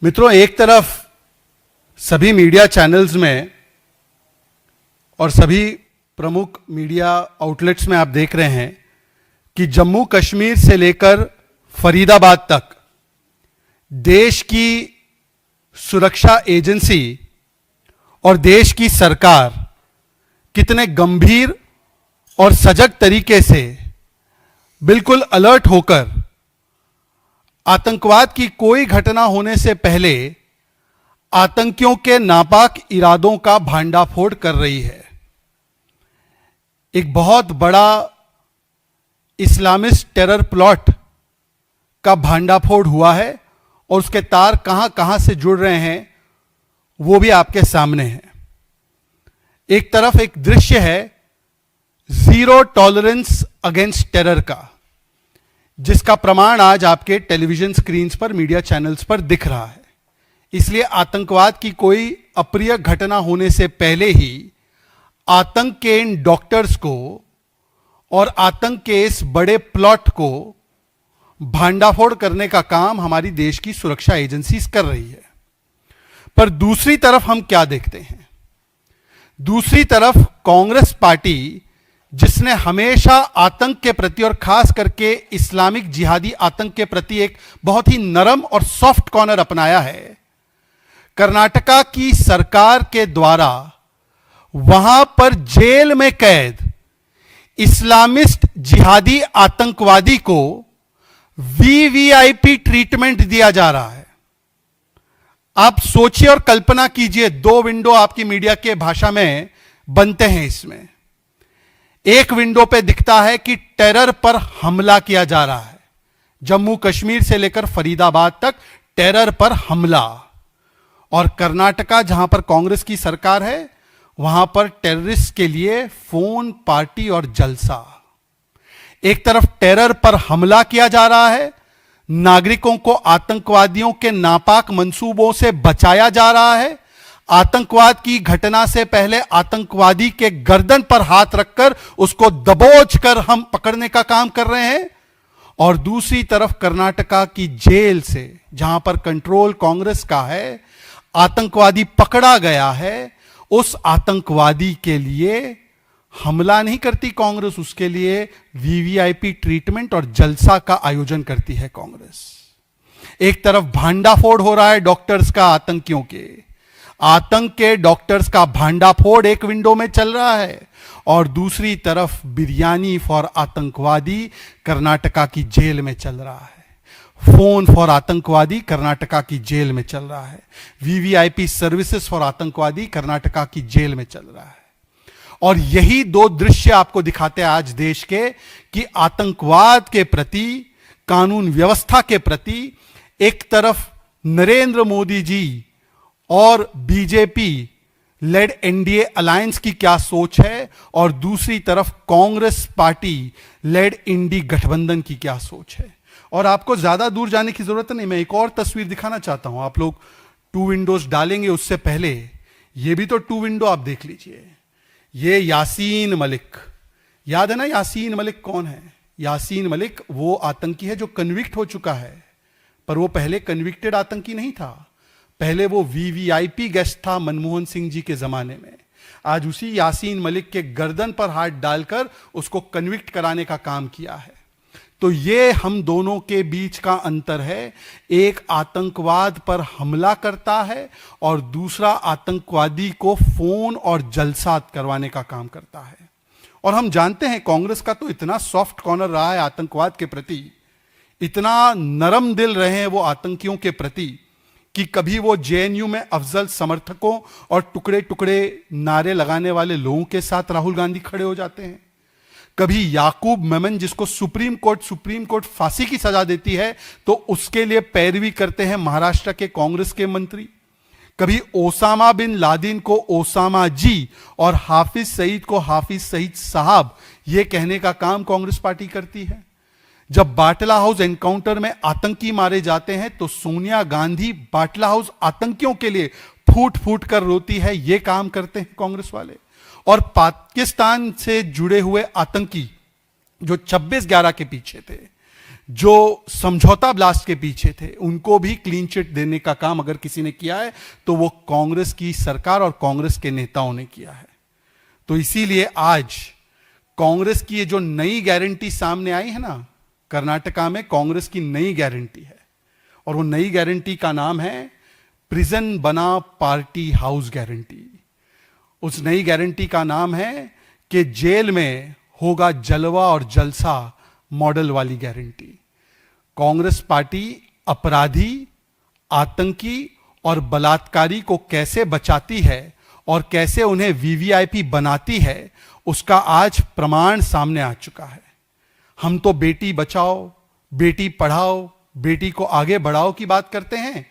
मित्रों, एक तरफ सभी मीडिया चैनल्स में और सभी प्रमुख मीडिया आउटलेट्स में आप देख रहे हैं कि जम्मू कश्मीर से लेकर फरीदाबाद तक देश की सुरक्षा एजेंसी और देश की सरकार कितने गंभीर और सजग तरीके से बिल्कुल अलर्ट होकर आतंकवाद की कोई घटना होने से पहले आतंकियों के नापाक इरादों का भांडाफोड़ कर रही है। एक बहुत बड़ा इस्लामिस्ट टेरर प्लॉट का भांडाफोड़ हुआ है और उसके तार कहां कहां से जुड़ रहे हैं वो भी आपके सामने है। एक तरफ एक दृश्य है जीरो टॉलरेंस अगेंस्ट टेरर का, जिसका प्रमाण आज आपके टेलीविजन स्क्रीन्स पर, मीडिया चैनल्स पर दिख रहा है। इसलिए आतंकवाद की कोई अप्रिय घटना होने से पहले ही आतंक के इन डॉक्टर्स को और आतंक के इस बड़े प्लॉट को भांडाफोड़ करने का काम हमारी देश की सुरक्षा एजेंसीज कर रही है। पर दूसरी तरफ हम क्या देखते हैं? दूसरी तरफ कांग्रेस पार्टी, जिसने हमेशा आतंक के प्रति और खास करके इस्लामिक जिहादी आतंक के प्रति एक बहुत ही नरम और सॉफ्ट कॉर्नर अपनाया है, कर्नाटका की सरकार के द्वारा वहां पर जेल में कैद इस्लामिस्ट जिहादी आतंकवादी को वीवीआईपी ट्रीटमेंट दिया जा रहा है। आप सोचिए और कल्पना कीजिए, दो विंडो आपकी मीडिया के भाषा में बनते हैं। इसमें एक विंडो पे दिखता है कि टेरर पर हमला किया जा रहा है, जम्मू कश्मीर से लेकर फरीदाबाद तक टेरर पर हमला, और कर्नाटका जहां पर कांग्रेस की सरकार है वहां पर टेररिस्ट के लिए फोन पार्टी और जलसा। एक तरफ टेरर पर हमला किया जा रहा है, नागरिकों को आतंकवादियों के नापाक मंसूबों से बचाया जा रहा है, आतंकवाद की घटना से पहले आतंकवादी के गर्दन पर हाथ रखकर उसको दबोच कर हम पकड़ने का काम कर रहे हैं, और दूसरी तरफ कर्नाटका की जेल से, जहां पर कंट्रोल कांग्रेस का है, आतंकवादी पकड़ा गया है। उस आतंकवादी के लिए हमला नहीं करती कांग्रेस, उसके लिए वीवीआईपी ट्रीटमेंट और जलसा का आयोजन करती है कांग्रेस। एक तरफ भांडाफोड़ हो रहा है डॉक्टर्स का, आतंकियों के आतंक के डॉक्टर्स का भांडाफोड़ एक विंडो में चल रहा है, और दूसरी तरफ बिरयानी फॉर आतंकवादी कर्नाटका की जेल में चल रहा है। फोन फॉर आतंकवादी कर्नाटका की जेल में चल रहा है। वीवीआईपी सर्विसेज फॉर आतंकवादी कर्नाटका की जेल में चल रहा है। और यही दो दृश्य आपको दिखाते हैं आज देश के, कि आतंकवाद के प्रति, कानून व्यवस्था के प्रति एक तरफ नरेंद्र मोदी जी और बीजेपी लेड एनडीए अलायंस की क्या सोच है, और दूसरी तरफ कांग्रेस पार्टी लेड इंडी गठबंधन की क्या सोच है। और आपको ज्यादा दूर जाने की जरूरत नहीं, मैं एक और तस्वीर दिखाना चाहता हूं। आप लोग टू विंडोज डालेंगे, उससे पहले ये भी तो टू विंडो आप देख लीजिए। ये यासीन मलिक, याद है ना यासीन मलिक कौन है? यासीन मलिक वो आतंकी है जो कन्विक्ट हो चुका है, पर वो पहले कन्विक्टेड आतंकी नहीं था। पहले वो वीवीआईपी गेस्ट था मनमोहन सिंह जी के जमाने में। आज उसी यासीन मलिक के गर्दन पर हाथ डालकर उसको कन्विक्ट कराने का काम किया है। तो ये हम दोनों के बीच का अंतर है। एक आतंकवाद पर हमला करता है और दूसरा आतंकवादी को फोन और जलसात करवाने का काम करता है। और हम जानते हैं कांग्रेस का तो इतना सॉफ्ट कॉर्नर रहा है आतंकवाद के प्रति, इतना नरम दिल रहे हैं वो आतंकियों के प्रति, कि कभी वो जेएनयू में अफजल समर्थकों और टुकड़े टुकड़े नारे लगाने वाले लोगों के साथ राहुल गांधी खड़े हो जाते हैं। कभी याकूब मेमन, जिसको सुप्रीम कोर्ट फांसी की सजा देती है, तो उसके लिए पैरवी करते हैं महाराष्ट्र के कांग्रेस के मंत्री। कभी ओसामा बिन लादेन को ओसामा जी और हाफिज सईद को हाफिज सईद साहब, यह कहने का काम कांग्रेस पार्टी करती है। जब बाटला हाउस एनकाउंटर में आतंकी मारे जाते हैं तो सोनिया गांधी बाटला हाउस आतंकियों के लिए फूट फूट कर रोती है, यह काम करते हैं कांग्रेस वाले। और पाकिस्तान से जुड़े हुए आतंकी जो 26/11 के पीछे थे, जो समझौता ब्लास्ट के पीछे थे, उनको भी क्लीन चिट देने का काम अगर किसी ने किया है तो वो कांग्रेस की सरकार और कांग्रेस के नेताओं ने किया है। तो इसीलिए आज कांग्रेस की ये जो नई गारंटी सामने आई है ना, कर्नाटका में कांग्रेस की नई गारंटी है, और वो नई गारंटी का नाम है प्रिजन बना पार्टी हाउस गारंटी। उस नई गारंटी का नाम है कि जेल में होगा जलवा और जलसा मॉडल वाली गारंटी। कांग्रेस पार्टी अपराधी, आतंकी और बलात्कारी को कैसे बचाती है और कैसे उन्हें वीवीआईपी बनाती है, उसका आज प्रमाण सामने आ चुका है। हम तो बेटी बचाओ, बेटी पढ़ाओ, बेटी को आगे बढ़ाओ की बात करते हैं।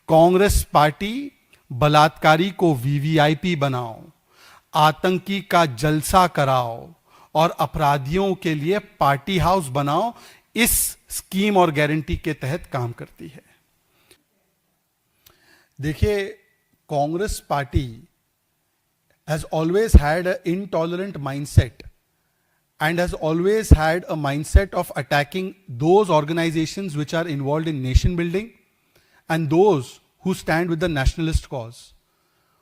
कांग्रेस पार्टी बलात्कारी को वीवीआईपी बनाओ, आतंकी का जलसा कराओ और अपराधियों के लिए पार्टी हाउस बनाओ, इस स्कीम और गारंटी के तहत काम करती है। देखिए, Congress party has always had an intolerant mindset and has always had a mindset of attacking those organizations which are involved in nation building and those who stand with the nationalist cause.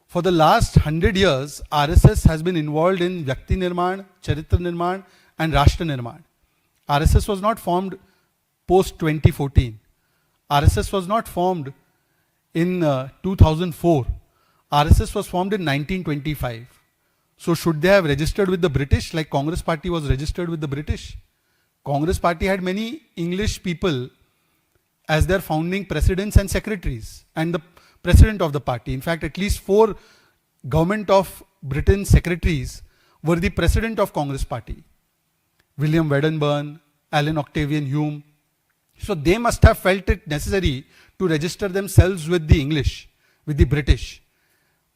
For the last 100 years, RSS has been involved in Vyakti Nirman, Charitra Nirman and Rashtra Nirman. RSS was not formed post 2014. RSS was not formed in 2004. RSS was formed in 1925. So should they have registered with the British like Congress party was registered with the British? Congress party had many English people as their founding presidents and secretaries and the president of the party. In fact, at least 4 government of Britain secretaries were the president of Congress party. William Wedderburn, Alan Octavian Hume. So they must have felt it necessary to register themselves with the English, with the British.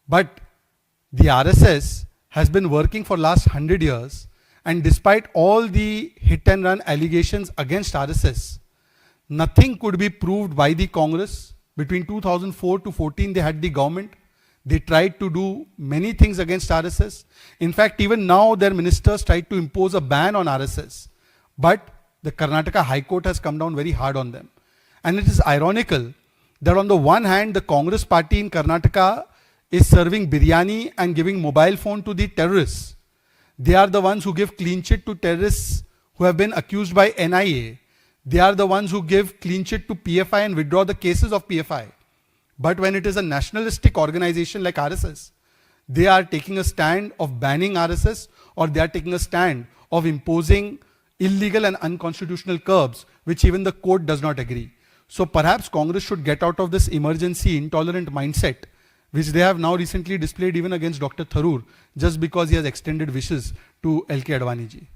But the RSS has been working for last 100 years, and despite all the hit and run allegations against RSS, nothing could be proved by the Congress. Between 2004 to 14, they had the government. They tried to do many things against RSS. In fact, even now their ministers tried to impose a ban on RSS. But the Karnataka High Court has come down very hard on them. And it is ironical that on the one hand, the Congress party in Karnataka is serving biryani and giving mobile phone to the terrorists. They are the ones who give clean chit to terrorists who have been accused by NIA. They are the ones who give clean chit to PFI and withdraw the cases of PFI. But when it is a nationalistic organization like RSS, they are taking a stand of banning RSS, or they are taking a stand of imposing illegal and unconstitutional curbs, which even the court does not agree. So perhaps Congress should get out of this emergency intolerant mindset, which they have now recently displayed even against Dr. Tharoor, just because he has extended wishes to LK Advani ji.